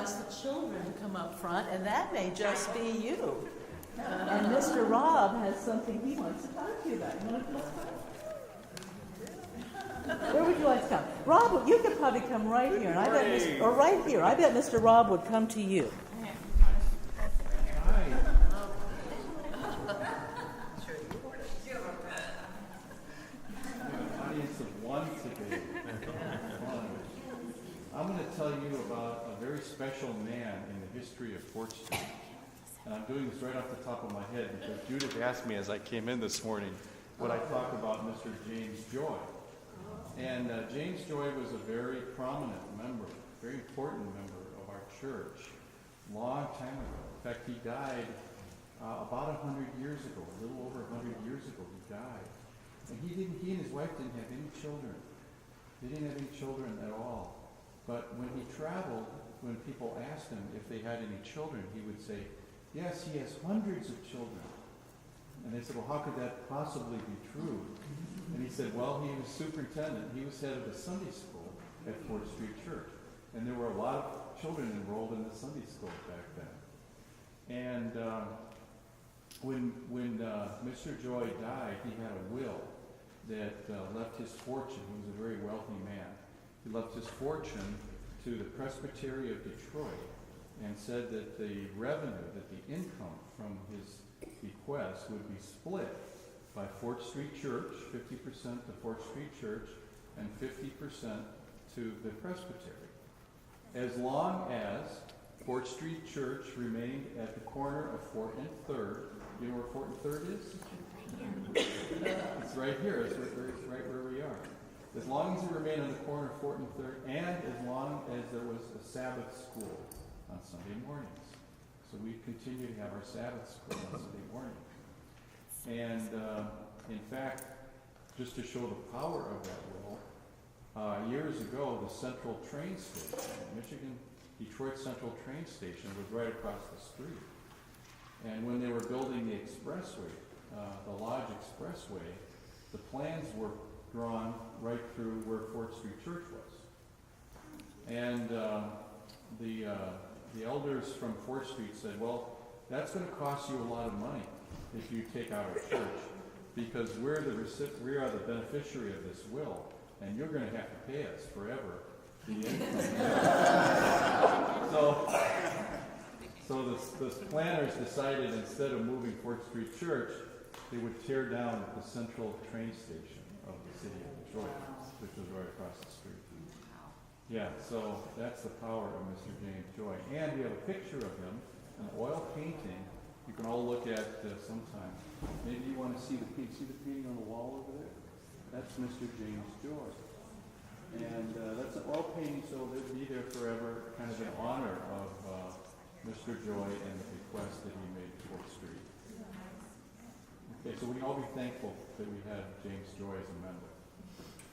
ask the children to come up front, and that may just be you. And Mr. Robb has something he wants to talk to you about. You want to come up front? Where would you like to come? Robb, you could probably come right here, and I bet or right here. I bet Mr. Robb would come to you. Hi. An audience of one today. I'm going to tell you about a very special man in the history of Fort Street. And I'm doing this right off the top of my head because Judith asked me as I came in this morning would I talk about Mr. James Joy. And James Joy was a very prominent member, very important member of our church, long time ago. In fact, he died about 100 years ago, a little over 100 years ago he died. And he and his wife didn't have any children. They didn't have any children at all. But when he traveled, when people asked him if they had any children, he would say, yes, he has hundreds of children. And they said, well, how could that possibly be true? And he said, well, he was superintendent. He was head of the Sunday school at Fort Street Church. And there were a lot of children enrolled in the Sunday school back then. And when Mr. Joy died, he had a will that left his fortune. He was a very wealthy man. He left his fortune to the Presbytery of Detroit and said that the revenue, that the income from his bequest would be split by Fort Street Church, 50% to Fort Street Church, and 50% to the Presbytery. As long as Fort Street Church remained at the corner of 4th and 3rd. You know where 4th and 3rd is? It's right here. It's right where we are. As long as it remained on the corner of 4th and 3rd, and as long as there was a Sabbath school on Sunday mornings. So we continue to have our Sabbath school on Sunday morning. And in fact, just to show the power of that will, years ago, the Central train station, Detroit Central train station was right across the street. And when they were building the expressway, the Lodge Expressway, the plans were drawn right through where Fort Street Church was. And the elders from Fort Street said, well, that's going to cost you a lot of money if you take out our church, because we are the beneficiary of this will, and you're going to have to pay us forever the income. So the planners decided instead of moving Fort Street Church, they would tear down the Central train station of the city of Detroit, which was right across the street. Yeah, so that's the power of Mr. James Joy. And we have a picture of him, an oil painting. You can all look at sometime. Maybe you want to see the painting on the wall over there? That's Mr. James Joy. And that's an oil painting, so they'll be there forever, kind of in honor of Mr. Joy and the bequest that he made to Fort Street. Okay, so we can all be thankful that we had James Joy as a member.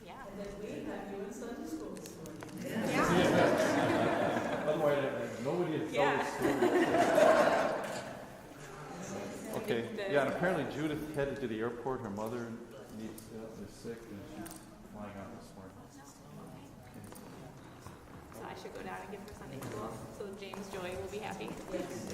Yeah. And that we have you in Sunday school this morning. Yeah. Otherwise, nobody had told us stories. Okay. Yeah, and apparently Judith headed to the airport. Her mother is sick, and she's flying out this morning. So I should go down and give her Sunday school, so James Joy will be happy. Yes.